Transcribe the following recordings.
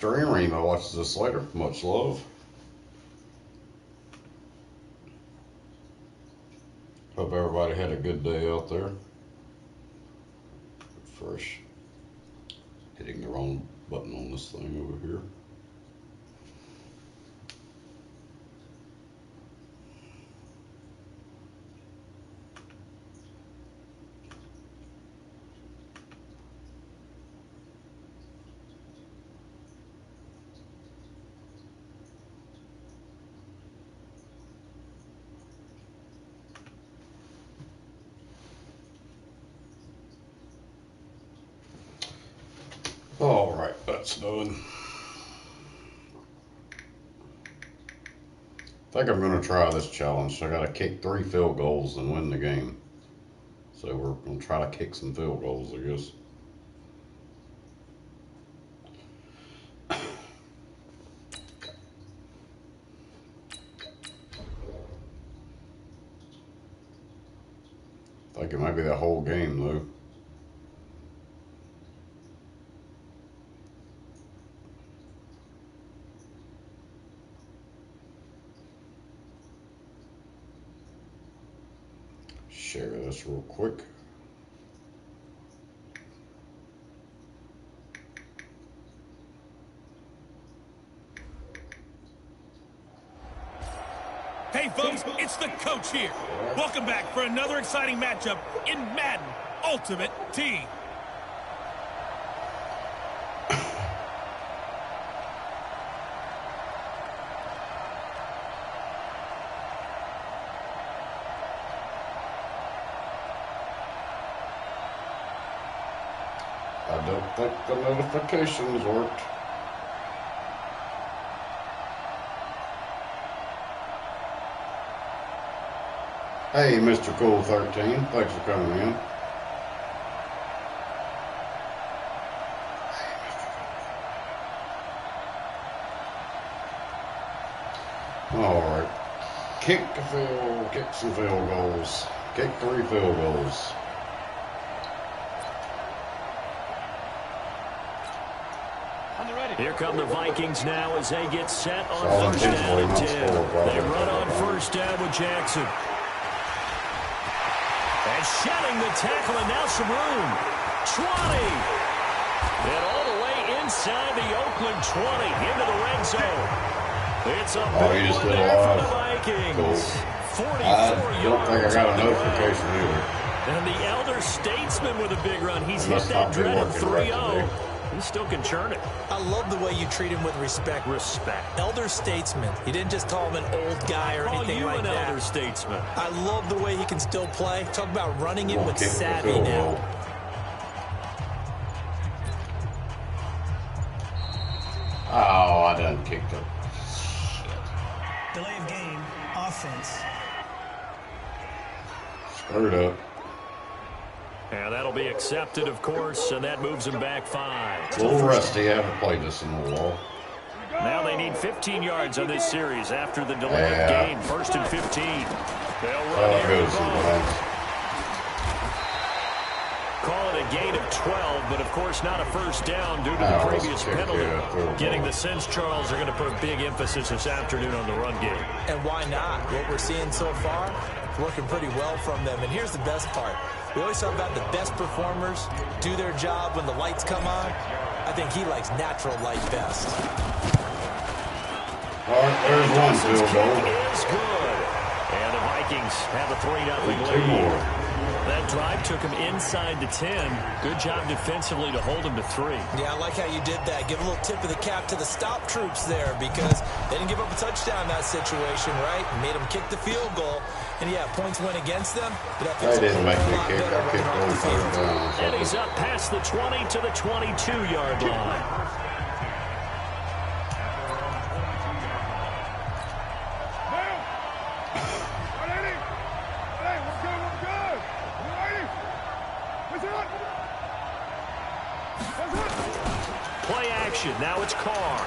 Streamer email watches this later. Much love. Hope everybody had a good day out there. First, hitting the wrong button on this thing over here. All right, that's done. I think I'm going to try this challenge. I got to kick 3 field goals and win the game. So we're going to try to kick some field goals, I guess. I think it might be the whole game, though. Share this real quick. Hey folks, it's the coach here. Welcome back for another exciting matchup in Madden Ultimate Team. I don't think the notifications worked. Hey, Mr. Cool 13, thanks for coming in. All right, kick some field goals, kick 3 field goals. Here come the Vikings now as they get set on first down and 10. They run on first down with Jackson. And shedding the tackle, and now some room. 20. And all the way inside the Oakland 20 into the red zone. It's a big one there for the Vikings. Cool. 44 I don't think I got a notification ground. either. And the elder statesman with a big run. He's hit that dreaded 3-0. He still can churn it. I love the way you treat him with respect. Elder statesman. You didn't just call him an old guy or anything like that. Call you an elder statesman. I love the way he can still play. Talk about running it with savvy now. Oh, I done kicked it. Delay of game, offense. Screwed up. And that'll be accepted, of course, and that moves them back 5. A little rusty. I haven't played this in a while. Now they need 15 yards on this series after the delayed game. 1st and 15. They'll run here the ball. Call it a gain of 12, but of course not a first down due to the previous penalty. Getting the sense, Charles, are going to put a big emphasis this afternoon on the run game. And why not? What we're seeing so far, it's working pretty well from them. And here's the best part. We always talk about the best performers do their job when the lights come on. I think he likes natural light best. All right, there's one field goal. Is good. And the Vikings have a 3-0 lead. 2 more. That drive took him inside the 10. Good job defensively to hold him to 3. Yeah, I like how you did that. Give a little tip of the cap to the stop troops there because they didn't give up a touchdown in that situation, right? Made them kick the field goal. And, yeah, points went against them. But They didn't make me kick. I kicked on third down. And he's up past the 20 to the 22-yard line. Play action. Now it's Carr.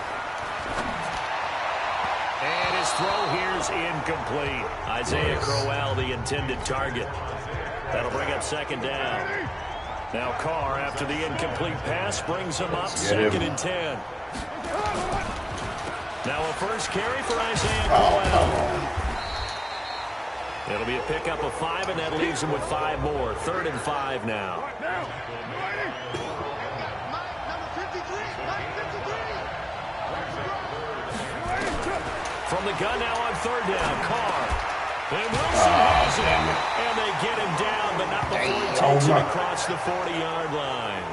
And his throw here's incomplete. Isaiah Crowell, the intended target. That'll bring up 2nd down. Now Carr, after the incomplete pass, brings him up 2nd and 10. Now a first carry for Isaiah Oh, Crowell. come on. It'll be a pickup of 5, and that leaves him with 5 more. 3rd and 5 now. From the gun now on 3rd down. Carr. And Wilson has it. And they get him down, but not before he takes it across the 40-yard line.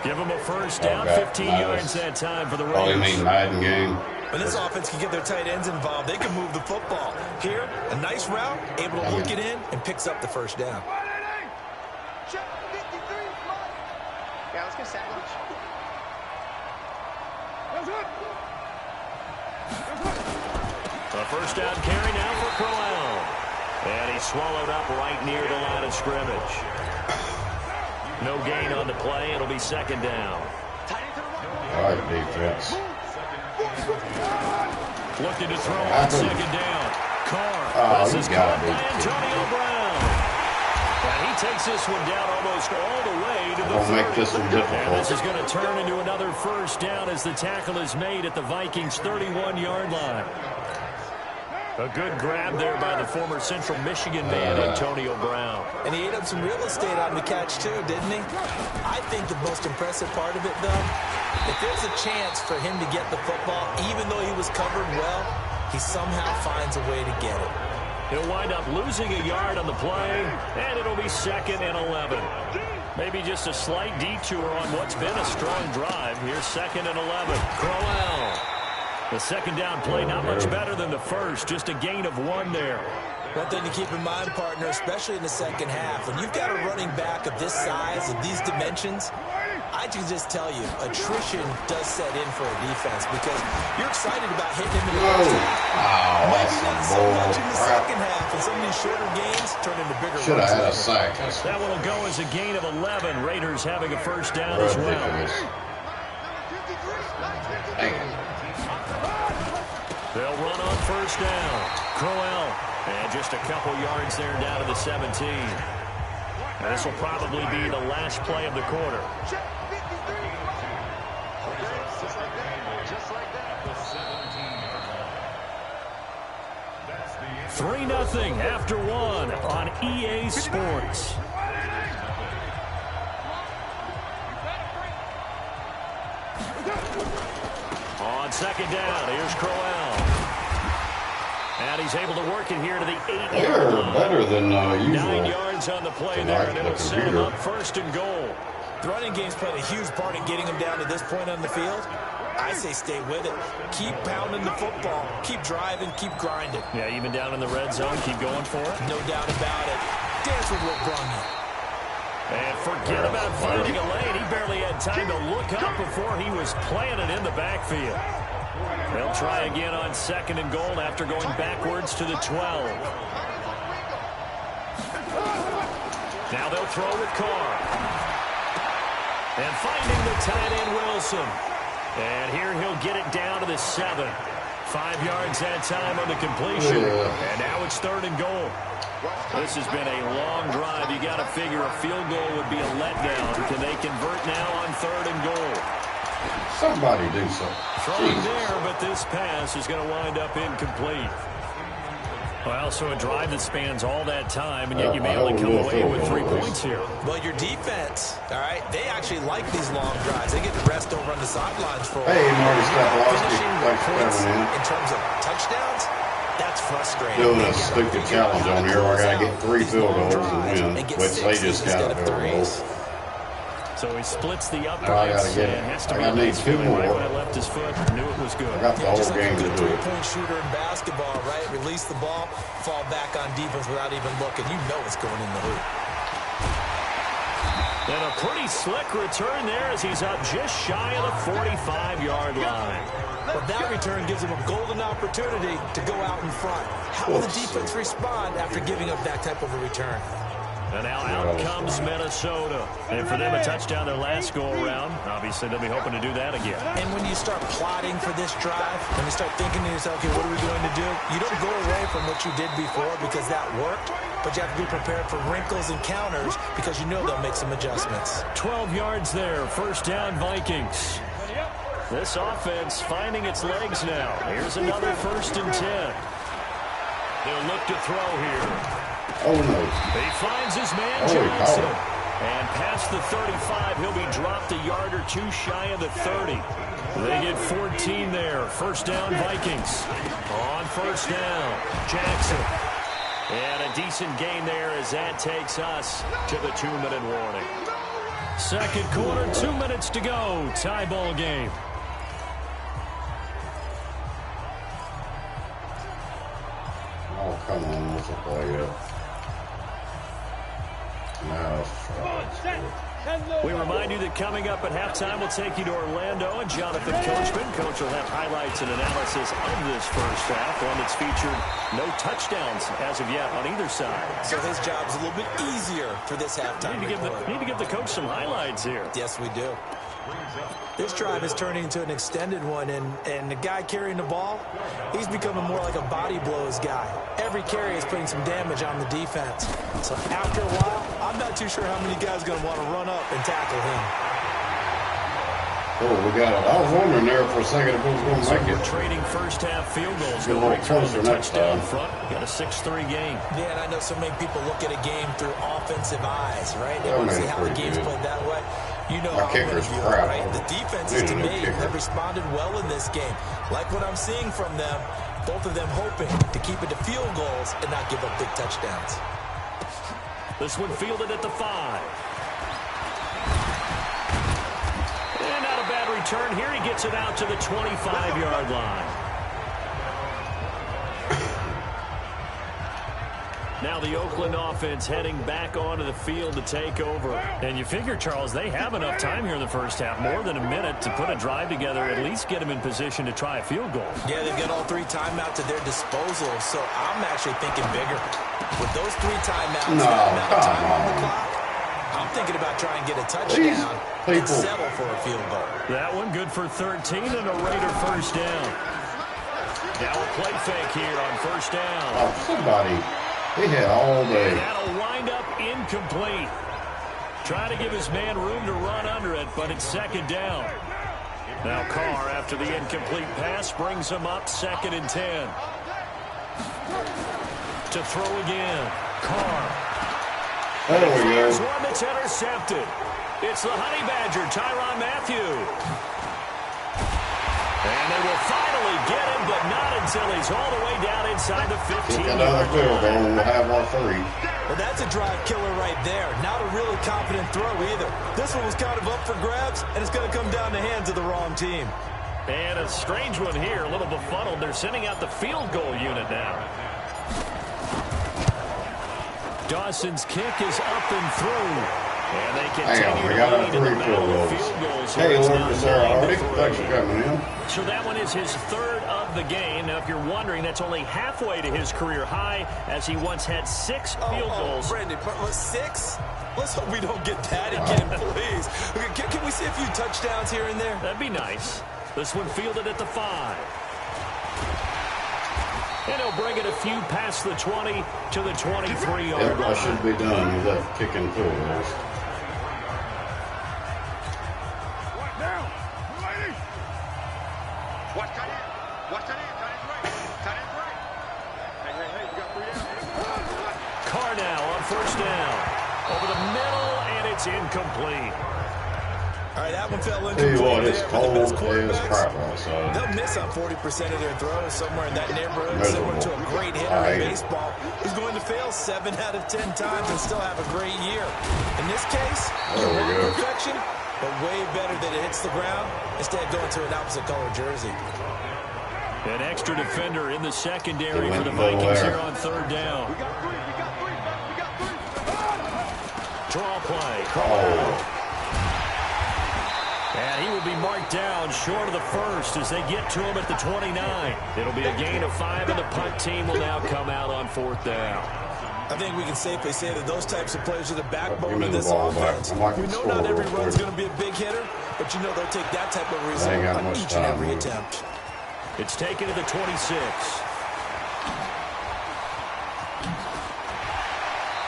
Give him a first down, 15 yards that time for the Raiders. Oh, you mean Madden game? When this offense can get their tight ends involved, they can move the football. Here, a nice route, able to look it in, and picks up the first down. Yeah, let's get sandwich. A first down carry now for Crowell. And he's swallowed up right near the line of scrimmage. No gain on the play. It'll be 2nd down. All right, defense. Looking to throw on 2nd down. Carr. This is caught by Antonio Brown. And he takes this one down almost all the way to the 30. Make this one difficult. And this is going to turn into another first down as the tackle is made at the Vikings' 31-yard line. A good grab there by the former Central Michigan man, Antonio Brown. And he ate up some real estate on the catch, too, didn't he? I think the most impressive part of it, though, if there's a chance for him to get the football, even though he was covered well, he somehow finds a way to get it. He'll wind up losing a yard on the play, and it'll be 2nd and 11. Maybe just a slight detour on what's been a strong drive. Here's 2nd and 11. Crowell. The 2nd down play, not much better than the first, just a gain of 1 there. One thing to keep in mind, partner, especially in the second half, when you've got a running back of this size and these dimensions, I can just tell you, attrition does set in for a defense because you're excited about hitting him in the first half. Maybe not so much in the second half, and some of these shorter gains turn into bigger runs. Should have had a sack. That one will go as a gain of 11. Raiders having a first down as well. They'll run on first down. Crowell. And just a couple yards there down to the 17. And this will probably be the last play of the quarter. 3-0 after 1 on EA Sports. On 2nd down, here's Crowell. And he's able to work it here to the 8-yard line. Better than usual. 9 yards on the play there, and it'll set him up 1st and goal. The running game's played a huge part in getting him down to this point on the field. I say stay with it. Keep pounding the football. Keep driving. Keep grinding. Yeah, even down in the red zone, keep going for it. No doubt about it. Dance with what brung you. And forget about finding a lane. He barely had time to look up before he was planted in the backfield. They'll try again on 2nd and goal after going backwards to the 12. Now they'll throw with Carr. And finding the tight end, Wilson. And here he'll get it down to the 7. 5 yards that time on the completion. And now it's 3rd and goal. This has been a long drive. You got to figure a field goal would be a letdown. Can they convert now on 3rd and goal? Somebody do something. Throwing there, but this pass is going to wind up incomplete. Well, so a drive that spans all that time, and yet you may only come away with 3 points here. Well, your defense, all right, they actually like these long drives. They get to rest over on the sidelines for a while. Hey, Marty Finishing with points in terms of touchdowns, that's frustrating. Doing a stupid challenge on here where I got to get 3 field goals and win, which they just got a field goal. So he splits the uprights and has to be a nice feeling right when it left his foot. Knew it was good. I got the whole game to do it. Three-point shooter in basketball, right? Release the ball, fall back on defense without even looking. You know it's going in the hoop. And a pretty slick return there as he's up just shy of the 45-yard line. But that return gives him a golden opportunity to go out in front. How will the defense respond after giving up that type of a return? And now out comes Minnesota. And for them, a touchdown their last go-around. Obviously, they'll be hoping to do that again. And when you start plotting for this drive, when you start thinking to yourself, okay, what are we going to do? You don't go away from what you did before because that worked, but you have to be prepared for wrinkles and counters because you know they'll make some adjustments. 12 yards there. First down, Vikings. This offense finding its legs now. Here's another 1st and 10. They'll look to throw here. Oh, no. He finds his man Oh, Johnson. And past the 35, he'll be dropped a yard or two shy of the 30. They get 14 there. 1st down, Vikings. On 1st down, Jackson. And a decent gain there as that takes us to the 2-minute warning. 2nd quarter, 2 minutes to go. Tie ball game. Oh, come on. What's the play up? Now let's try. We remind you that coming up at halftime, we'll take you to Orlando and Jonathan Coachman. Coach will have highlights and analysis of this first half, one that's featured no touchdowns as of yet on either side. So his job's a little bit easier for this halftime. Need to give the coach some highlights here. Yes, we do. This drive is turning into an extended one, and the guy carrying the ball, he's becoming more like a body blows guy. Every carry is putting some damage on the defense. So after a while, I'm not too sure how many guys are going to want to run up and tackle him. Oh, we got it. I was wondering there for a second if it was going to make We're it. trading first half field goals. Get a little closer next touchdown time. front. Got a 6-3 game. Yeah, and I know so many people look at a game through offensive eyes, right? They That want to man's see how the pretty game's good. played that way. You know Our how I'm gonna kicker's view it, crap. right? The defenses, Need a to new me, kicker. have responded well in this game. Like what I'm seeing from them, both of them hoping to keep it to field goals and not give up big touchdowns. This one fielded at the 5. And not a bad return here. He gets it out to the 25-yard line. Now the Oakland offense heading back onto the field to take over. And you figure, Charles, they have enough time here in the first half, more than a minute, to put a drive together, at least get them in position to try a field goal. Yeah, they've got all 3 timeouts at their disposal, so I'm actually thinking bigger. With those 3 timeouts, No, that amount of time come on the on. clock, I'm thinking about trying to get a These touchdown and people. settle for a field goal. That one good for 13 and a Raider first down. Now a play fake here on first down. Oh, somebody. He had all day. And that'll wind up incomplete. Trying to give his man room to run under it, but it's 2nd down. Now Carr, after the incomplete pass, brings him up 2nd and 10. To throw again. Carr. There we Here's go. one that's intercepted. It's the Honey Badger, Tyrann Mathieu. And they will finally get him, but not until he's all the way down inside the 15. Kick another field goal and we'll have our 3. Well, that's a drive killer right there. Not a really confident throw either. This one was kind of up for grabs, and it's going to come down the hands of the wrong team. And a strange one here, a little befuddled. They're sending out the field goal unit now. Dawson's kick is up and through. And they continue We to got our lead in 3 the field battle of goals. field goals. Hey, It's look now at Sarah 9-3. Hardy. Thanks for coming in. So that one is his 3rd of the game. Now, if you're wondering, that's only halfway to his career high, as he once had 6 field goals. Brandon, 6? Let's hope we don't get that again, please. Okay, can we see a few touchdowns here and there? That'd be nice. This one fielded at the 5. And he'll bring it a few past the 20 to the 23-yard Yep, I line. should be done with that kicking field goals. Watch tight end. Watch tight end. Tight end's right. Tight end's right. Hey, we got 3 down. Carr now on first down. Over the middle, and it's incomplete. All right, that one fell Tell you what, incomplete it's there. But the cold best as quarterbacks, crap outside. they'll miss on 40% of their throws, somewhere in that neighborhood, Miserable. similar to a great hitter I in hate it. baseball who's going to fail 7 out of 10 times and still have a great year. In this case, There we not go. perfection, but way better that it hits the ground instead of going to an opposite color jersey. An extra defender in the secondary They for the went low Vikings there. here on 3rd down. We got 3. We got 3. We got 3. Draw play. Oh, And he will be marked down short of the 1st as they get to him at the 29. It'll be a gain of 5, and the punt team will now come out on 4th down. I think we can safely say that those types of players are the Give backbone me of the this ball back. offense. I'm like We the know scorer not every real run's quick. going to be a big hitter, but you know they'll take that type of ain't result got on much each and time, every man. attempt. It's taken to the 26.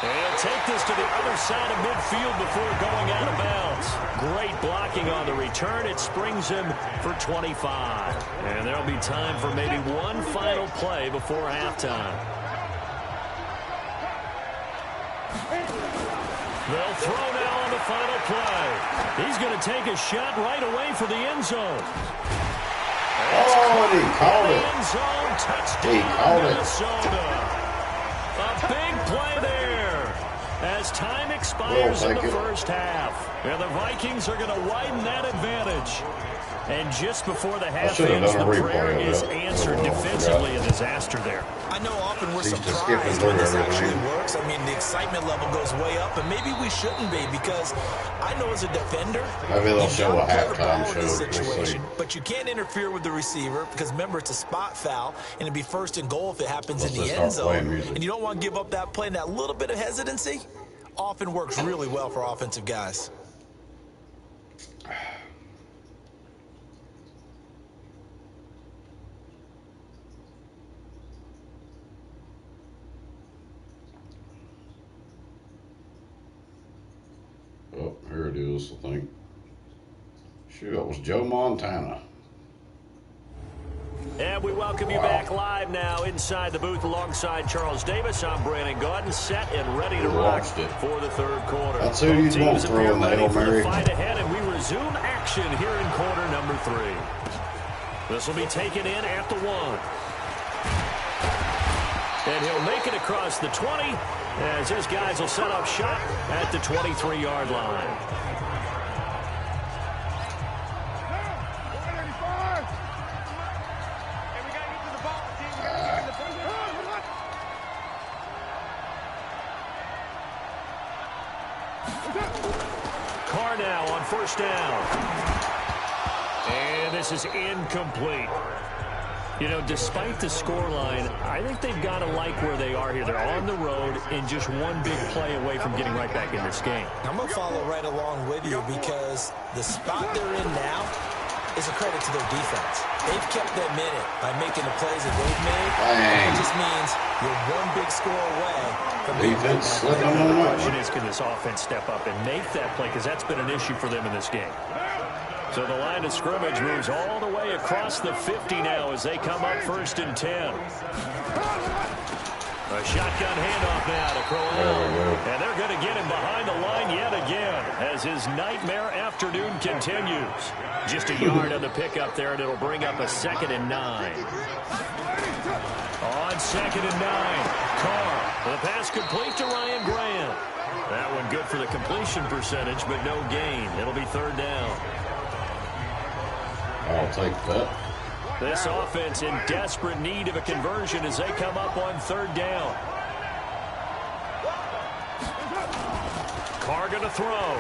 And he'll take this to the other side of midfield before going out of bounds. Great blocking on the return. It springs him for 25. And there'll be time for maybe one final play before halftime. They'll throw now on the final play. He's going to take a shot right away for the end zone. Oh, he called it. End zone, touchdown, He called it. Minnesota. A big play there as time expires in the first half. And the Vikings are going to widen that advantage. And just before the half ends, the prayer is answered. Defensively a disaster there. I know often we're He's just surprised skipping when this through actually everything. works. I mean, the excitement level goes way up, and maybe we shouldn't be because I know as a defender, Maybe they'll you show a gotta play the halftime ball in this show. We'll see. situation, but you can't interfere with the receiver because remember it's a spot foul, and it'd be first and goal if it happens in the Let's end start playing zone. music. And you don't want to give up that play, and that little bit of hesitancy often works really well for offensive guys. Oh, here it is, I think. Shoot, that was Joe Montana. And we welcome you back live now inside the booth alongside Charles Davis. I'm Brandon Gaudin, set and ready to rock for the third quarter. That's who you'd want throwing the Hail for the Mary. fight ahead, and we resume action here in quarter number 3. This will be taken in at the 1. And he'll make it across the 20 as his guys will set up shop at the 23-yard line. Carr now on first down. And this is incomplete. You know, despite the scoreline, I think they've got to like where they are here. They're on the road and just one big play away from getting right back in this game. I'm going to follow right along with you because the spot they're in now is a credit to their defense. They've kept them in it by making the plays that they've made. Dang. It just means you're one big score away from being Defense right back. slipping on The that question one. is, can this offense step up and make that play? Because that's been an issue for them in this game. So the line of scrimmage moves all the way across the 50 now as they come up first and 10. A shotgun handoff now to Crowell. And they're going to get him behind the line yet again as his nightmare afternoon continues. Just a yard on the pickup there, and it'll bring up a 2nd and 9. On 2nd and 9, Carr. The pass complete to Ryan Graham. That one good for the completion percentage, but no gain. It'll be 3rd down. I'll take that. This offense in desperate need of a conversion as they come up on 3rd down. Carr going to throw.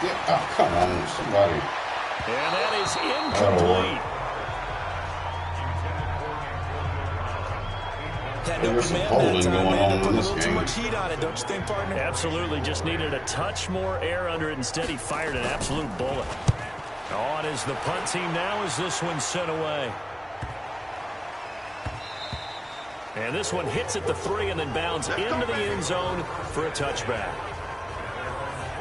Yeah, oh, come on, somebody. And that is incomplete. There's some holding going on in this Too game. much heat on it, don't you think, partner? Absolutely, just needed a touch more air under it. Instead, he fired an absolute bullet. On is the punt team now as this one's sent away. And this one hits at the 3 and then bounds into the end zone for a touchback.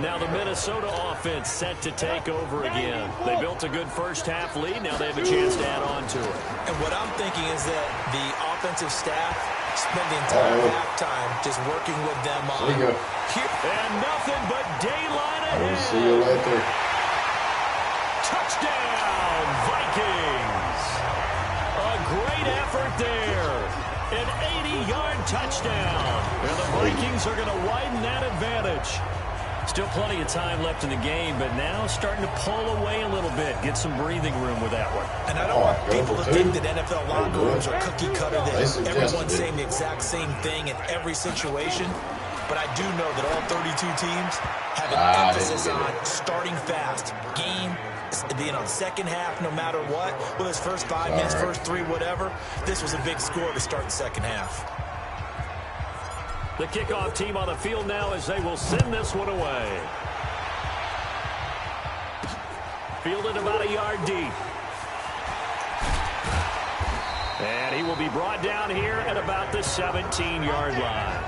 Now the Minnesota offense set to take over again. They built a good first half lead. Now they have a chance to add on to it. And what I'm thinking is that the offensive staff spent the entire halftime just working with them on. See ya. And nothing but daylight I will ahead. see you later. Touchdown, Vikings. A great effort there. An 80-yard touchdown. And the Vikings are going to widen that advantage. Still plenty of time left in the game, but now starting to pull away a little bit. Get some breathing room with that one. And I don't want people to think that NFL locker rooms are cookie cutter, that everyone's saying the exact same thing in every situation. But I do know that all 32 teams have an emphasis on starting fast. Game being on second half no matter what. Whether it's first 5 minutes, first 3, whatever. This was a big score to start the second half. The kickoff team on the field now as they will send this one away. Fielded about a yard deep. And he will be brought down here at about the 17-yard line.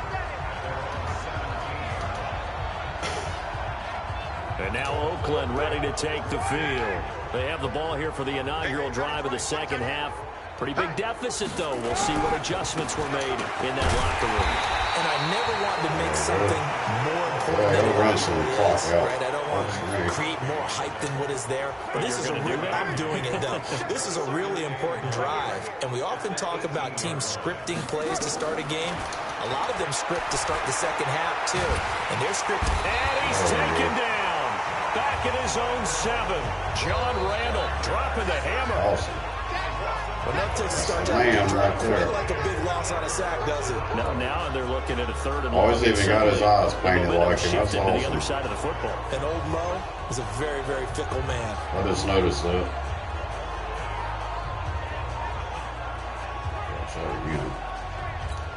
now Oakland ready to take the field. They have the ball here for the inaugural drive of the second half. Pretty big deficit, though. We'll see what adjustments were made in that locker room. And I never want to make something more important than it actually is, right? I don't want to create more hype than what is there. But this is I'm doing it, though. This is a really important drive. And we often talk about teams scripting plays to start a game. A lot of them script to start the second half, too. And they're scripting. And he's taken down. Back at his own 7. John Randall dropping the hammer. Awesome. When that takes a start down, it doesn't feel like a big loss on a sack, does it? No, now they're looking at a 3rd and long. Always even got his eyes painted like him. That's awesome. To the other side of the football. And old Mo is a very, very fickle man. I just noticed that.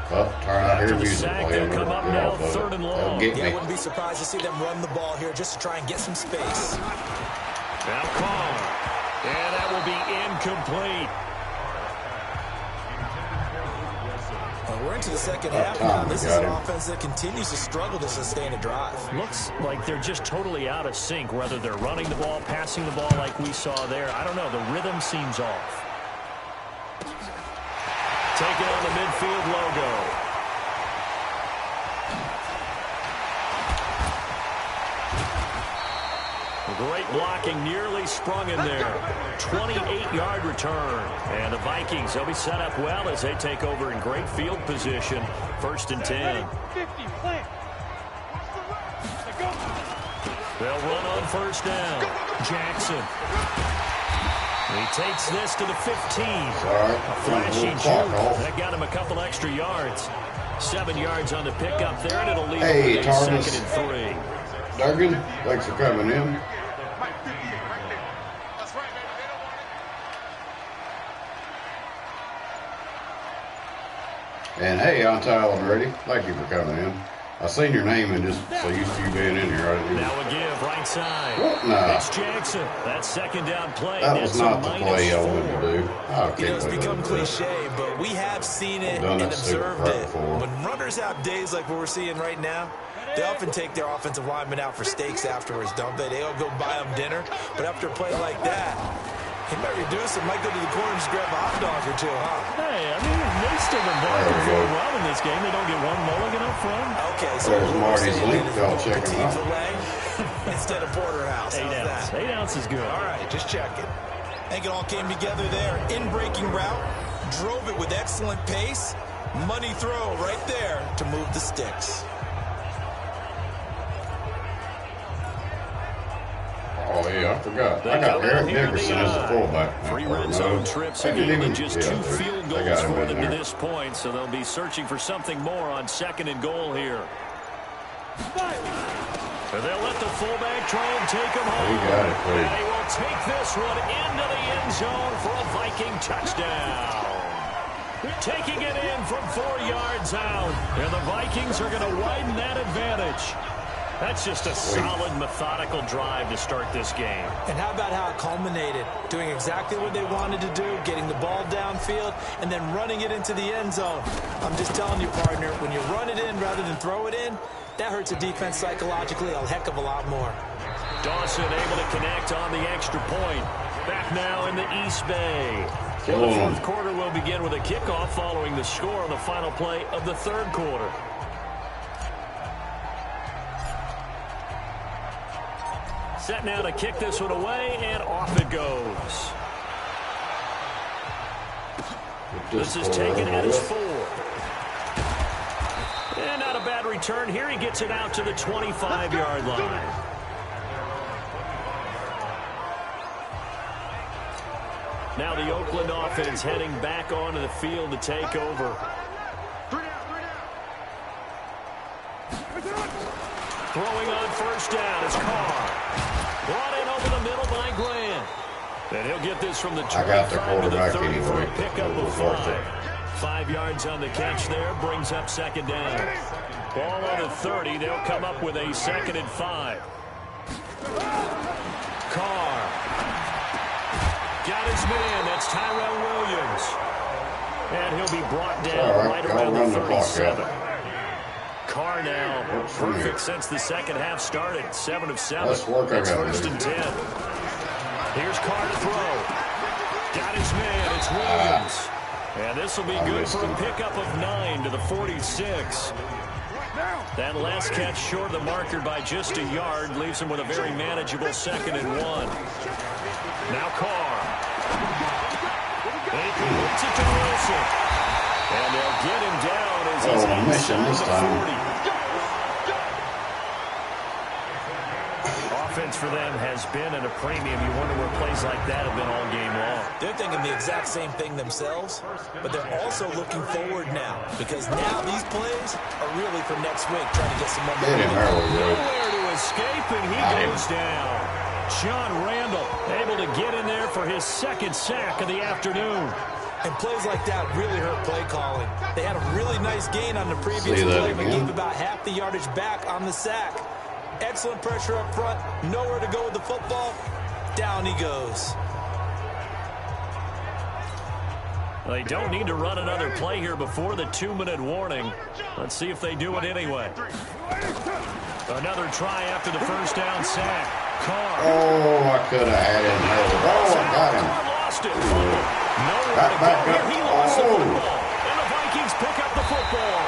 Oh, turn out here music playing. Come up now, 3rd and long. Yeah, I wouldn't be surprised to see them run the ball here just to try and get some space. Now Carr. And that will be incomplete. We're into the second half now. This is an offense that continues to struggle to sustain a drive. Looks like they're just totally out of sync, whether they're running the ball, passing the ball like we saw there. I don't know. The rhythm seems off. Taking on the midfield logo. Great blocking, nearly sprung in there. 28-yard return. And the Vikings, they'll be set up well as they take over in great field position. 1st and 10. They'll run on 1st down. Jackson. He takes this to the 15. A flashy juke. That got him a couple extra yards. 7 yards on the pickup there, and it'll leave him with a 2nd and 3. Duggan, thanks for coming in. And hey, I'm Tyler Brady. Thank you for coming in. I seen your name and just so used to you being in here. Now a give, right side. What? Nah. It's Jackson. That 2nd down play. That was not the play I wanted to do. It's become cliche, but we have seen it and observed it. When runners have days like what we're seeing right now, they often take their offensive linemen out for steaks afterwards, don't they? They'll go buy them dinner. But after a play like that, he might reduce it, might go to the corner and just grab a hot dog or two, huh? Hey, I mean, they still been performing well in this game. They don't get one mulligan up front. Okay, so there's Marty's link. Y'all check him out. Instead of porterhouse. 8 ounce. 8 ounce is good. All right, just check it. I think it all came together there. In-breaking route, drove it with excellent pace. Money throw right there to move the sticks. Oh, yeah, I forgot. I got Eric Dickerson as the fullback. 3 red zone trips again, and just 2 field goals for them to this point, so they'll be searching for something more on 2nd and goal here. And they'll let the fullback try and take him home. He got it, please. And he will take this one into the end zone for a Viking touchdown. Taking it in from 4 yards out, and the Vikings are going to widen that advantage. That's just a solid, methodical drive to start this game. And how about how it culminated? Doing exactly what they wanted to do, getting the ball downfield, and then running it into the end zone. I'm just telling you, partner, when you run it in rather than throw it in, that hurts a defense psychologically a heck of a lot more. Dawson able to connect on the extra point. Back now in the East Bay. Well, the 4th quarter will begin with a kickoff following the score on the final play of the 3rd quarter. Set now to kick this one away, and off it goes. This is taken at his 4. And not a bad return here. He gets it out to the 25-yard line. Now the Oakland offense heading back onto the field to take over. Throwing on 1st down is Carr. Brought in over the middle by Glenn. And he'll get this from the 25 to the 30 for a pickup of 5. 5 yards on the catch there, brings up 2nd down. Ball on the 30, they'll come up with a 2nd and 5. Carr. Got his man, that's Tyrell Williams. And he'll be brought down right around the 37. Carr now perfect since the second half started. 7 of 7. That's work I It's got. first and 10. Here's Carr to throw. Got his man. It's Williams. And this will be good for a pickup of 9 to the 46. That last catch short of the marker by just a yard leaves him with a very manageable 2nd and 1. Now Carr. He hits it to Wilson. And they'll get him down as he's inside the 40. Offense for them has been at a premium. You wonder where plays like that have been all game long. They're thinking the exact same thing themselves, but they're also looking forward now because now these plays are really for next week, trying to get some momentum. Nowhere to escape, and he goes down. John Randall able to get in there for his 2nd sack of the afternoon. And plays like that really hurt play calling. They had a really nice gain on the previous play, but gave about half the yardage back on the sack. Excellent pressure up front. Nowhere to go with the football. Down he goes. They don't need to run another play here before the 2-minute warning. Let's see if they do it anyway. Another try after the first down sack. Carr. Oh, I could have had him. Oh, I got him. Carr lost it. Nowhere to go here. He lost the football. And the Vikings pick up the football.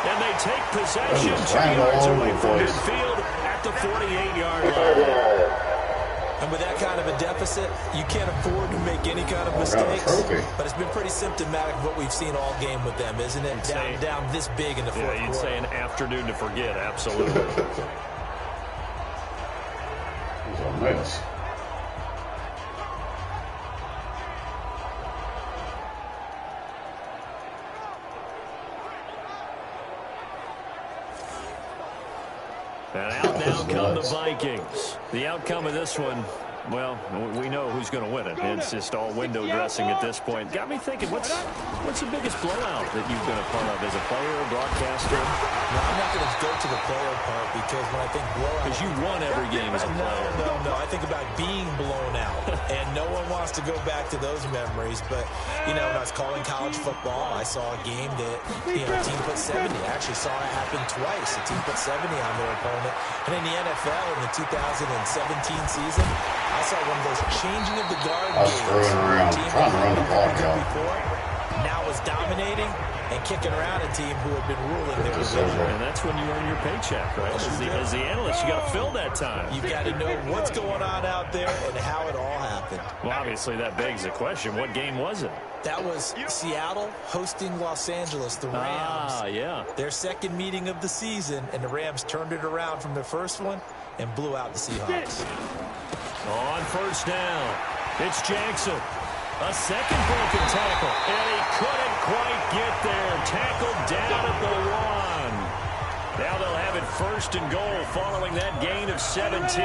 And they take possession 2 yards away from midfield at the 48-yard line. And with that kind of a deficit, you can't afford to make any kind of mistakes. But it's been pretty symptomatic of what we've seen all game with them, isn't it? Down this big in the fourth quarter. You'd say an afternoon to forget, absolutely. It's a mess. And out now come the Vikings. The outcome of this one, well, we know who's going to win it. It's just all window dressing at this point. Got me thinking, what's the biggest blowout that you've been a part of as a player or broadcaster? No, I'm not going to go to the player part because when I think blowout... Because you won every game as a player. No. I think about being blown out. And no one wants to go back to those memories. But, when I was calling college football, I saw a game that, a team put 70. I actually saw it happen twice. A team put 70 on their opponent. And in the NFL in the 2017 season, I saw one of those changing of the guard games. Screwing around, trying to run the clock out. Now was dominating and kicking around a team who had been ruling their division. And that's when you earn your paycheck, right? As the analyst, you got to fill that time. You've got to know what's going on out there and how it all happened. Well, obviously that begs the question, what game was it? That was Seattle hosting Los Angeles, the Rams. Yeah. Their second meeting of the season, and the Rams turned it around from their first one and blew out the Seahawks. On first down, it's Jackson. A second broken tackle, and he couldn't quite get there. Tackled down at the 1. Now they'll have it 1st and goal following that gain of 17.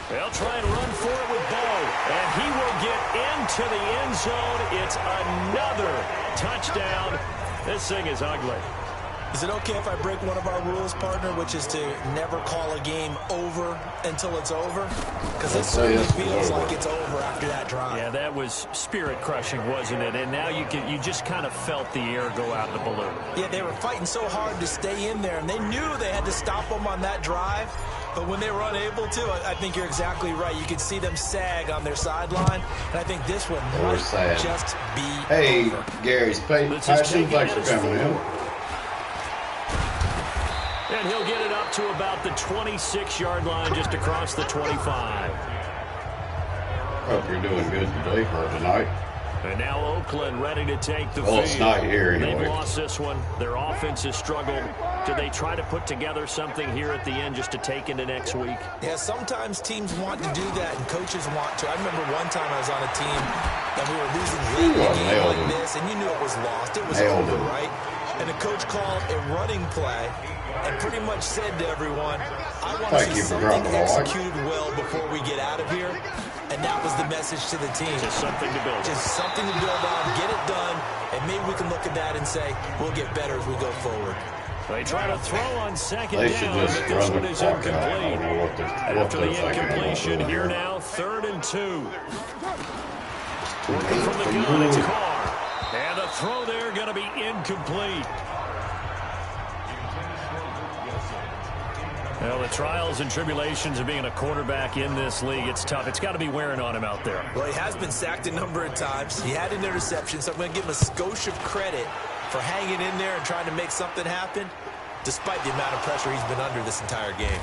They'll try and run for it with Bo, and he will get into the end zone. It's another touchdown. This thing is ugly. Is it okay if I break one of our rules, partner, which is to never call a game over until it's over? Because it certainly feels like it's over after that drive. Yeah, that was spirit-crushing, wasn't it? And now you just kind of felt the air go out of the balloon. Yeah, they were fighting so hard to stay in there, and they knew they had to stop them on that drive. But when they were unable to, I think you're exactly right. You could see them sag on their sideline, and I think this one might just be over. Gary's passion flags are coming in. And he'll get it up to about the 26-yard line, just across the 25. Hope you're doing good today or tonight. And now Oakland ready to take the field. Well, it's not here anyway. They've lost this one. Their offense has struggled. Do they try to put together something here at the end just to take into next week? Yeah, sometimes teams want to do that and coaches want to. I remember one time I was on a team and we were losing late in a game like this, and you knew it was lost. It was over, right? And the coach called a running play and pretty much said to everyone, I want to see something executed well before we get out of here. And And that was the message to the team. Just something to build on. Just something to build on, get it done, and maybe we can look at that and say, we'll get better as we go forward. They try to throw on second They should down, just but this run one the is clock out. I incomplete. don't know what After the they're thinking about incompletion, doing here here. now, 3rd and 2. Working from the gun, it's Carr. And the throw there going to be incomplete. Well, the trials and tribulations of being a quarterback in this league, it's tough. It's got to be wearing on him out there. Well, he has been sacked a number of times. He had an interception, so I'm going to give him a skosh of credit for hanging in there and trying to make something happen, despite the amount of pressure he's been under this entire game.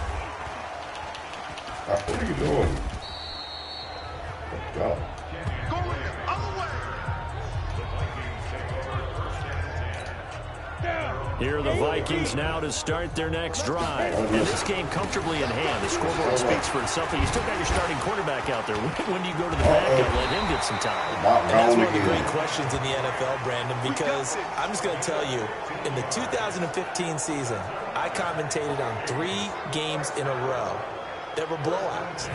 What are you doing? Good job. Here are the Vikings now to start their next drive. And this game comfortably in hand. The scoreboard speaks for itself. But you still got your starting quarterback out there. When do you go to the backup, let him get some time? And that's one of the great questions in the NFL, Brandon, because I'm just going to tell you, in the 2015 season, I commentated on 3 games in a row that were blowouts.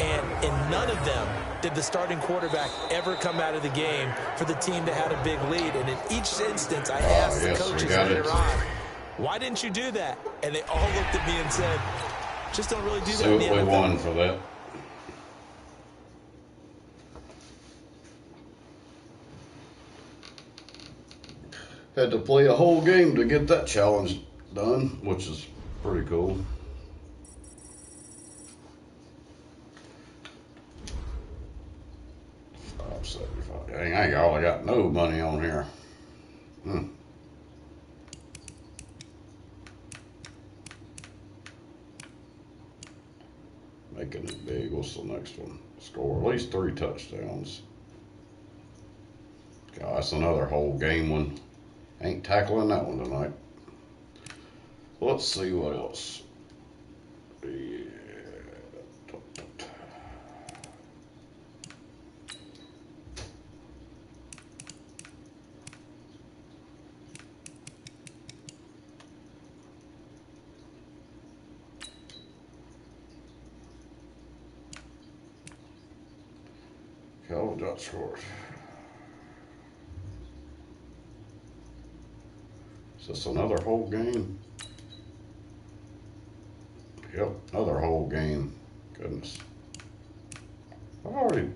And in none of them did the starting quarterback ever come out of the game for the team that had a big lead. And in each instance, I asked the coaches later on, why didn't you do that? And they all looked at me and said, just don't really do that in the NFL. We won for that. Had to play a whole game to get that challenge done, which is pretty cool. Dang, I ain't got no money on here. Making it big. What's the next one? Score at least 3 touchdowns. God, that's another whole game one. Ain't tackling that one tonight. Let's see what else. Yeah. Calvin got scored. Is this another whole game? Yep, another whole game. Goodness. I've already...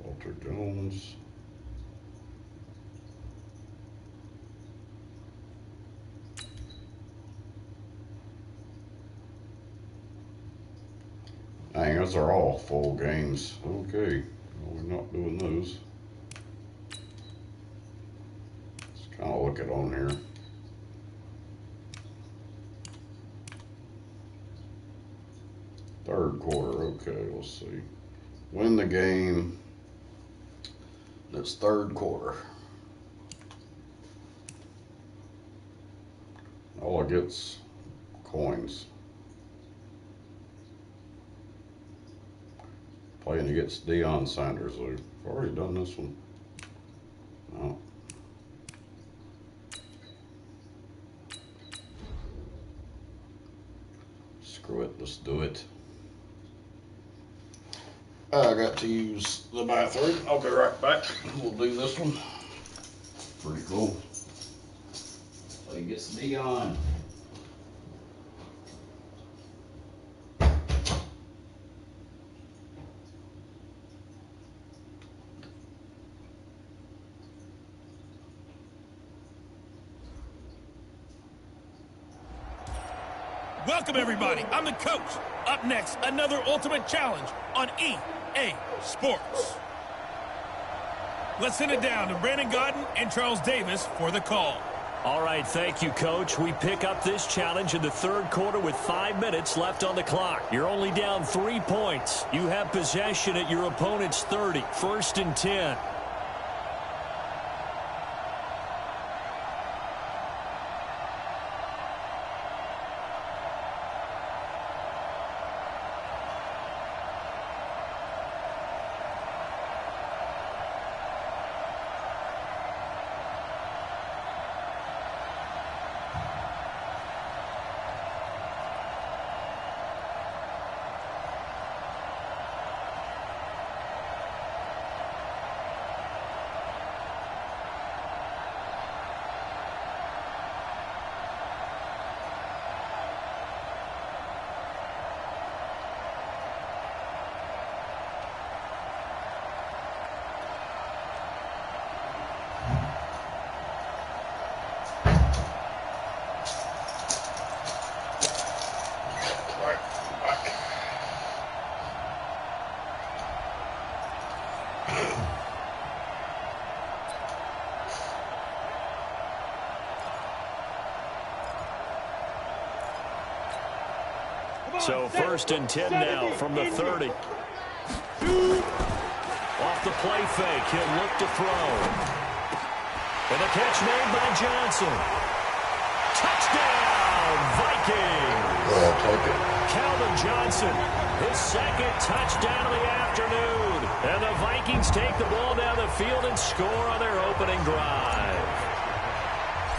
Walter Jones. Dang, those are all full games. Okay, well, we're not doing those. Let's kind of look it on here. Third quarter, okay, let's see. Win the game. That's third quarter. All I get's coins. Playing against Deion Sanders. I've already done this one. No. Screw it, let's do it. I got to use the bathroom. I'll be right back. We'll do this one. Pretty cool. Play against Deion. Welcome, everybody. I'm the coach. Up next, another ultimate challenge on EA Sports. Let's send it down to Brandon Godden and Charles Davis for the call. All right, thank you, Coach. We pick up this challenge in the third quarter with 5 minutes left on the clock. You're only down 3 points. You have possession at your opponent's 30, 1st and 10. So 1st and 10 now from the 30. Off the play fake, he'll look to throw. And the catch made by Johnson. Touchdown, Vikings! Well, I'll take it. Calvin Johnson, his 2nd touchdown of the afternoon. And the Vikings take the ball down the field and score on their opening drive.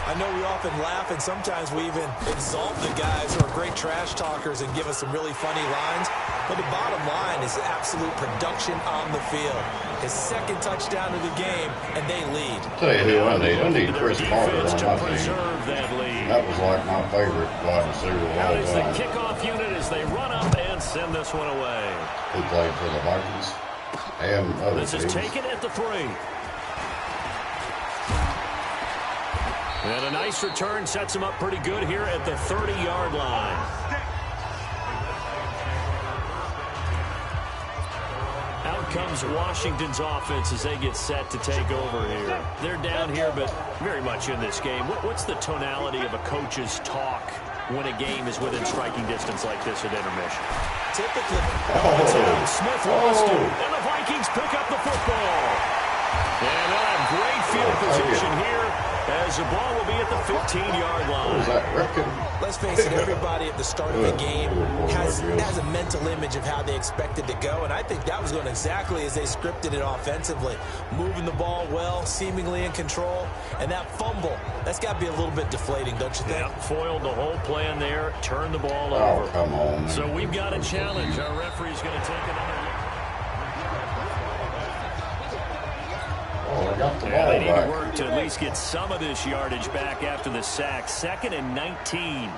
I know we often laugh, and sometimes we even exalt the guys who are great trash talkers and give us some really funny lines. But the bottom line is absolute production on the field. His 2nd touchdown of the game, and they lead. Tell you who I need. I need Chris Carter on my team. That lead. That was like my favorite wide receiver of Out all is the time. kickoff unit as they run up and send this one away. He played for the Vikings and other This is teams. taken at the 3. And a nice return sets him up pretty good here at the 30-yard line. Out comes Washington's offense as they get set to take over here. They're down here, but very much in this game. What's the tonality of a coach's talk when a game is within striking distance like this at intermission? Typically. Smith lost it, and the Vikings pick up the football. And they'll have great field position here as the ball will be at the 15-yard line. What was that record? Let's face it, everybody at the start of the game has a mental image of how they expected to go, and I think that was going exactly as they scripted it offensively. Moving the ball well, seemingly in control, and that fumble, that's got to be a little bit deflating, don't you think? Yep, foiled the whole plan there, turned the ball Oh, over. come on. So we've got a challenge. Our referee's going to take another look. Oh, I got the Yeah, ball they need back. to work to at least get some of this yardage back after the sack. 2nd and 19.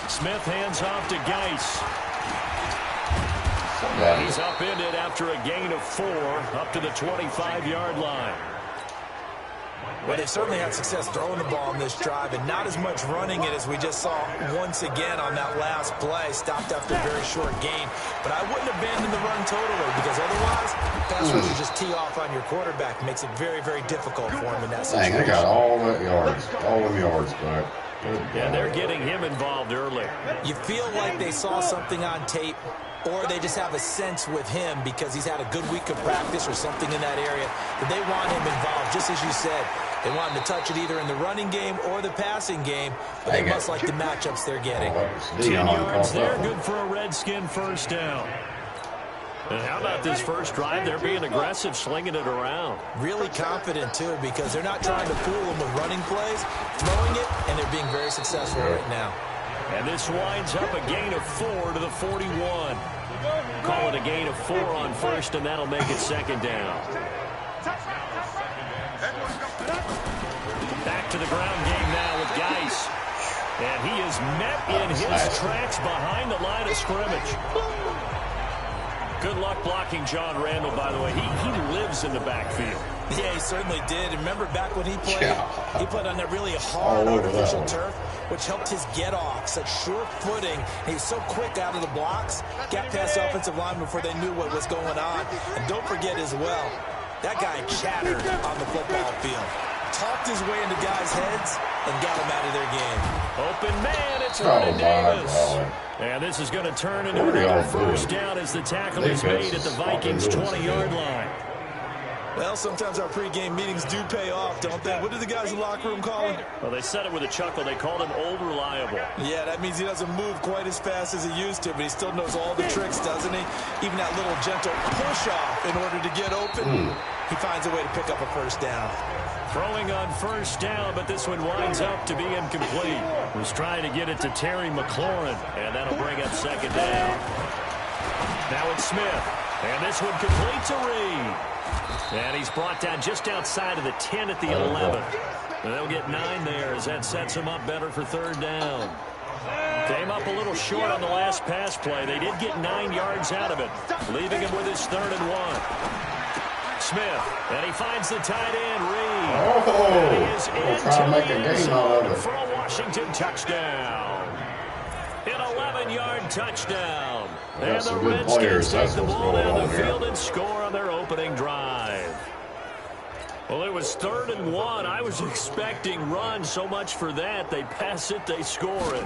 Smith hands off to Geis. He's upended after a gain of 4 up to the 25-yard line. Well, they've certainly had success throwing the ball on this drive, and not as much running it as we just saw once again on that last play. Stopped after a very short gain. But I wouldn't abandon the run totally, because otherwise, pass rushers just tee off on your quarterback. Makes it very, very difficult for him in that situation. Dang, I got all that yards, all them yards back. And they're getting him involved early. You feel like they saw something on tape, or they just have a sense with him because he's had a good week of practice or something in that area that they want him involved, just as you said. They want him to touch it either in the running game or the passing game, but they must like the matchups they're getting. 10 yards there, good for a Redskin 1st down. And how about this first drive? They're being aggressive, slinging it around. Really confident, too, because they're not trying to fool them with running plays, throwing it, and they're being very successful right now. And this winds up a gain of 4 to the 41. Call it a gain of 4 on 1st, and that'll make it 2nd down. Back to the ground game now with Geis. And he is met in his tracks behind the line of scrimmage. Good luck blocking John Randall, by the way. He lives in the backfield. Yeah, he certainly did. Remember back when he played on that really hard artificial turf, which helped his get off. Such sure footing. He was so quick out of the blocks, got past the offensive line before they knew what was going on. And don't forget as well, that guy chattered on the football field. Talked his way into guys' heads and got them out of their game. Open man, it's Vernon Davis. And this is going to turn into another 1st down as the tackle is made at the Vikings' 20-yard line. Well, sometimes our pregame meetings do pay off, don't they? What did the guys in the locker room call him? Well, they said it with a chuckle. They called him Old Reliable. Yeah, that means he doesn't move quite as fast as he used to, but he still knows all the tricks, doesn't he? Even that little gentle push-off in order to get open. He finds a way to pick up a 1st down. Throwing on 1st down, but this one winds up to be incomplete. Was trying to get it to Terry McLaurin, and that'll bring up 2nd down. Now it's Smith, and this one completes a read. And he's brought down just outside of the 10 at the 11. And they'll get 9 there as that sets him up better for 3rd down. Came up a little short on the last pass play. They did get 9 yards out of it, leaving him with his 3rd and 1. Smith, and he finds the tight end, Reed. And he is into the end zone for a Washington touchdown. An 11-yard touchdown. Yeah, And the some good Redskins players. take That's the what's ball going down the on here. field and score on their opening drive. Well, it was 3rd and 1. I was expecting run. So much for that. They pass it, they score it.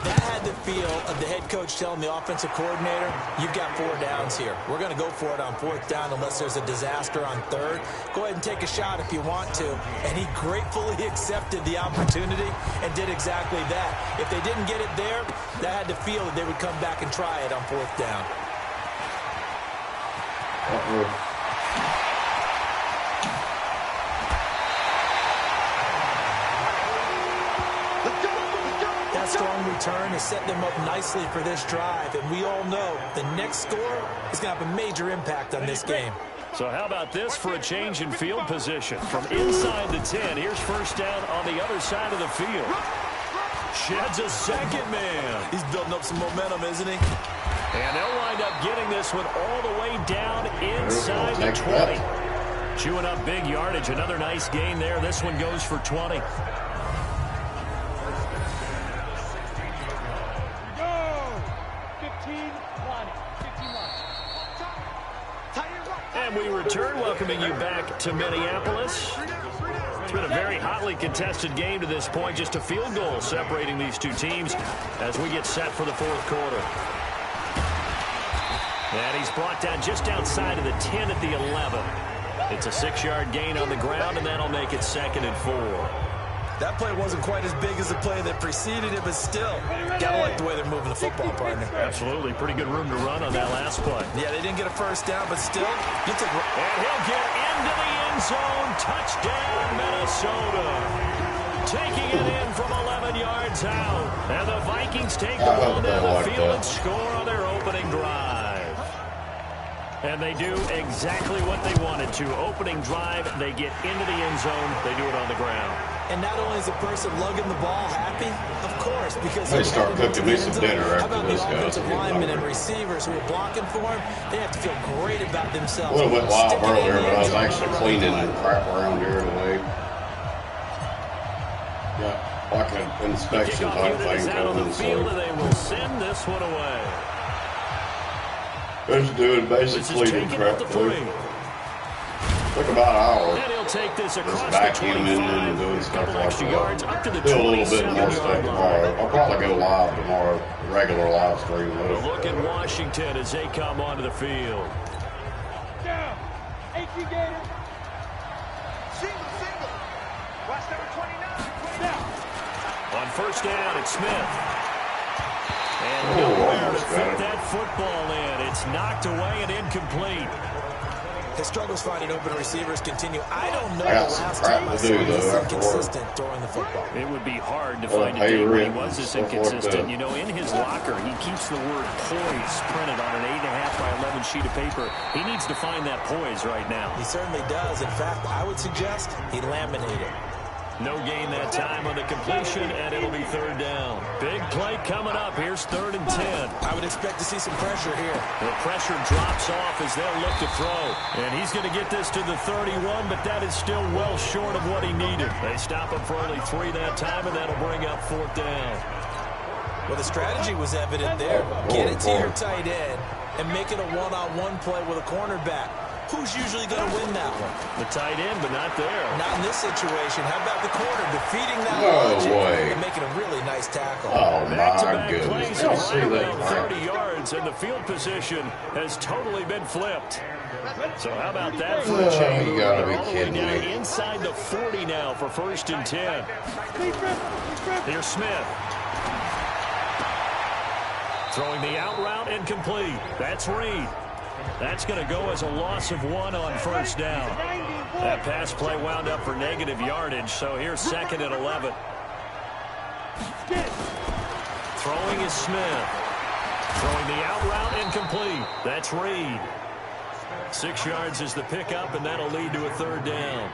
That had the feel of the head coach telling the offensive coordinator, you've got 4 downs here. We're going to go for it on 4th down unless there's a disaster on 3rd. Go ahead and take a shot if you want to. And he gratefully accepted the opportunity and did exactly that. If they didn't get it there, that had the feel that they would come back and try it on 4th down. That strong return has set them up nicely for this drive, and we all know the next score is going to have a major impact on this game. So how about this for a change in field position? From inside the 10, here's 1st down on the other side of the field. Sheds a second man. He's building up some momentum, isn't he? And they'll wind up getting this one all the way down inside the 20. Chewing up big yardage. Another nice gain there. This one goes for 20. And we return, welcoming you back to Minneapolis. It's been a very hotly contested game to this point. Just a field goal separating these two teams as we get set for the 4th quarter. And he's brought down just outside of the 10 at the 11. It's a 6-yard gain on the ground, and that'll make it 2nd and 4. That play wasn't quite as big as the play that preceded it, but still, gotta like the way they're moving the football, partner. Absolutely. Pretty good room to run on that last play. Yeah, they didn't get a 1st down, but still, gets it. And he'll get into the end zone. Touchdown, Minnesota. Taking it in from 11 yards out. And the Vikings take the ball down the field and score on their opening drive. And they do exactly what they wanted to. Opening drive, they get into the end zone. They do it on the ground. And not only is the person lugging the ball happy, of course, because they start cooking me some dinner how after about this, the guys? offensive linemen and receivers who are blocking for him? They have to feel great about themselves. A little bit live Sticking earlier, in the but I end was zone actually on the cleaning right and play. crap around here today. Yeah, like an inspection Kickoff type unit is thing out on the coming. field, So and they will send this one away. just doing This basic is cleaning taken crap at the today. 3. Took about an And hour. he'll take this Just across the vacuuming 25. and doing stuff Couple like extra yards up to the that. Do a little bit more stuff 27-yard tomorrow. line. I'll probably go live tomorrow, regular live stream. A look at Washington as they come onto the field. Down. HG Gator. Single. Watch number 29. Down. On 1st down, it's Smith. And Oh, nowhere to almost got fit it. that football in. It's knocked away and incomplete. His struggles finding open receivers continue. I don't know I got the some last crap time I to saw do, him though, this after work. inconsistent throwing the football. It would be hard to Well, find a pay day when he rent was and this stuff like inconsistent. that. You know, in his locker, he keeps the word poise printed on an 8.5 by 11 sheet of paper. He needs to find that poise right now. He certainly does. In fact, I would suggest he laminated. No gain that time on the completion, and it'll be 3rd down. Big play coming up. Here's 3rd and 10. I would expect to see some pressure here. The pressure drops off as they'll look to throw. And he's going to get this to the 31, but that is still well short of what he needed. They stop him for only 3 that time, and that'll bring up 4th down. Well, the strategy was evident there. Get it to your tight end and make it a one-on-one play with a cornerback. Who's usually going to win that one? The tight end, but not there. Not in this situation. How about the corner defeating that No logic way. and making a really nice tackle? Oh my Back-to-back goodness! plays Y'all of see right that around crap? 30 yards, and the field position has totally been flipped. So how about that for a Oh, change? you gotta be All the way kidding down me. inside the 40 now for 1st and 10. Here's Smith. Throwing the out route incomplete. That's Reed. That's going to go as a loss of 1 on 1st down. That pass play wound up for negative yardage, so here's 2nd and 11. Throwing is Smith. Throwing the out route incomplete. That's Reed. 6 yards is the pickup, and that'll lead to a 3rd down.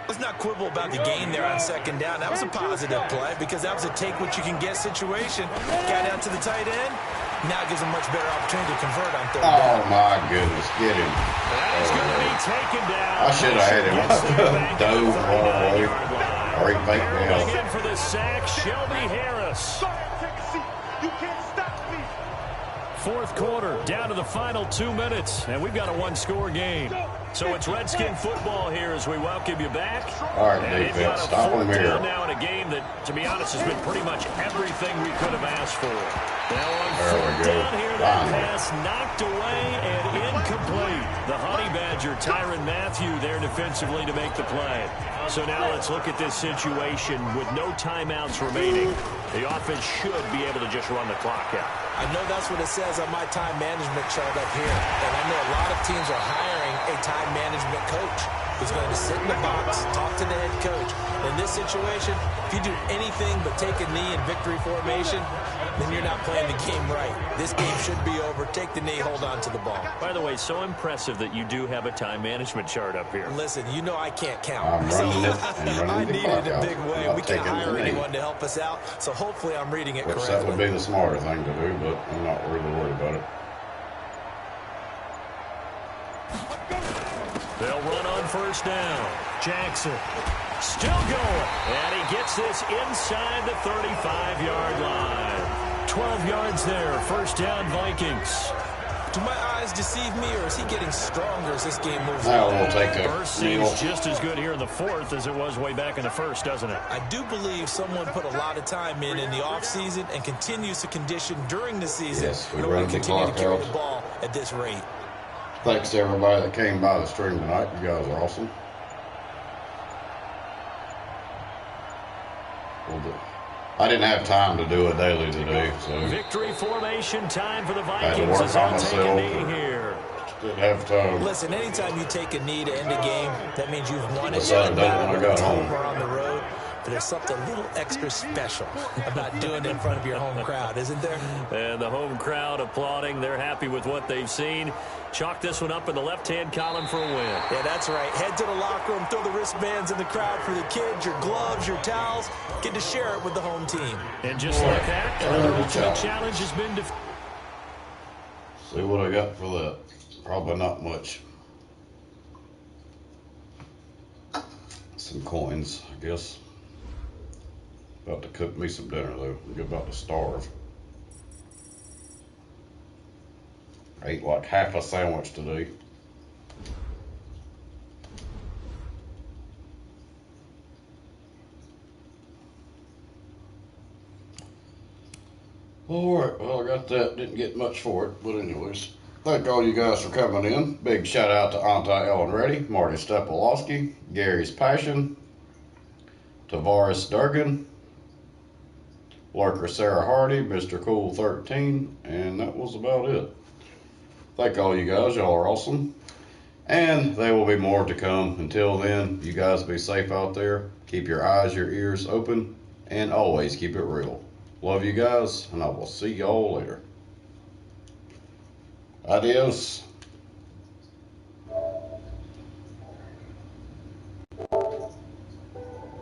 Let's not quibble about the gain there on 2nd down. That was a positive play because that was a take-what-you-can-get situation. Got out to the tight end. Now it gives a much better opportunity to convert on 3rd down. Oh my goodness! Get him! That is going to be taken down. I should have had him. Gets there back at the Dove all the way. 39-yard line. Or he faked me Coming out. in for the sack, Shelby Harris. Go ahead, take a seat. You can't stop. fourth quarter, down to the final 2 minutes, and we've got a one-score game. So it's Redskin football here as we welcome you back. All right, and defense, stop them here. Now in a game that, to be honest, has been pretty much everything we could have asked for. Now on fourth down here, that pass knocked away and incomplete. The Honey Badger, Tyrann Mathieu, there defensively to make the play. So now let's look at this situation with no timeouts remaining. The offense should be able to just run the clock out. I know that's what it says on my time management chart up here. And I know a lot of teams are hiring a time management coach who's going to sit in the box, talk to the head coach. In this situation, if you do anything but take a knee in victory formation, then you're not playing the game right. This game should be over. Take the knee, hold on to the ball. By the way, so impressive that you do have a time management chart up here. Listen, you know I can't count. I'm running it and running I the need clock it a out. big way. We can't hire anyone to help us out, so hopefully I'm reading it correctly. That would be the smarter thing to do, but I'm not really worried about it. They'll run on first down. Jackson still going. And he gets this inside the 35-yard line. 12 yards there. First down, Vikings. Do my eyes deceive me, or is he getting stronger as this game moves Now on? we'll take a First seems just as good here in the fourth as it was way back in the first, doesn't it? I do believe someone put a lot of time in the offseason and continues to condition during the season in order to continue to carry the ball at this rate. Thanks to everybody that came by the stream tonight. You guys are awesome. I didn't have time to do it daily today, so Victory formation time for the had to Vikings work as on they'll take a myself. knee here. Didn't have time. Listen, anytime you take a knee to end a game, that means you've won it. That's what I done when I got home. Or on the road. But there's something a little extra special about doing it in front of your home crowd, isn't there? And the home crowd applauding. They're happy with what they've seen. Chalk this one up in the left-hand column for a win. Yeah, that's right. Head to the locker room, throw the wristbands in the crowd for the kids, your gloves, your towels. Get to share it with the home team. And just like that, another ultimate challenge has been defeated. See what I got for that. Probably not much. Some coins, I guess. About to cook me some dinner though. I'm about to starve. I ate like half a sandwich today. Alright, well I got that. Didn't get much for it, but anyways. Thank all you guys for coming in. Big shout out to Auntie Ellen Reddy, Marty Stepolowski, Gary's Passion, Tavares Durgan, Lurker Sarah Hardy, Mr. Cool 13, and that was about it. Thank all you guys. Y'all are awesome. And there will be more to come. Until then, you guys be safe out there. Keep your eyes, your ears open, and always keep it real. Love you guys, and I will see y'all later. Adios.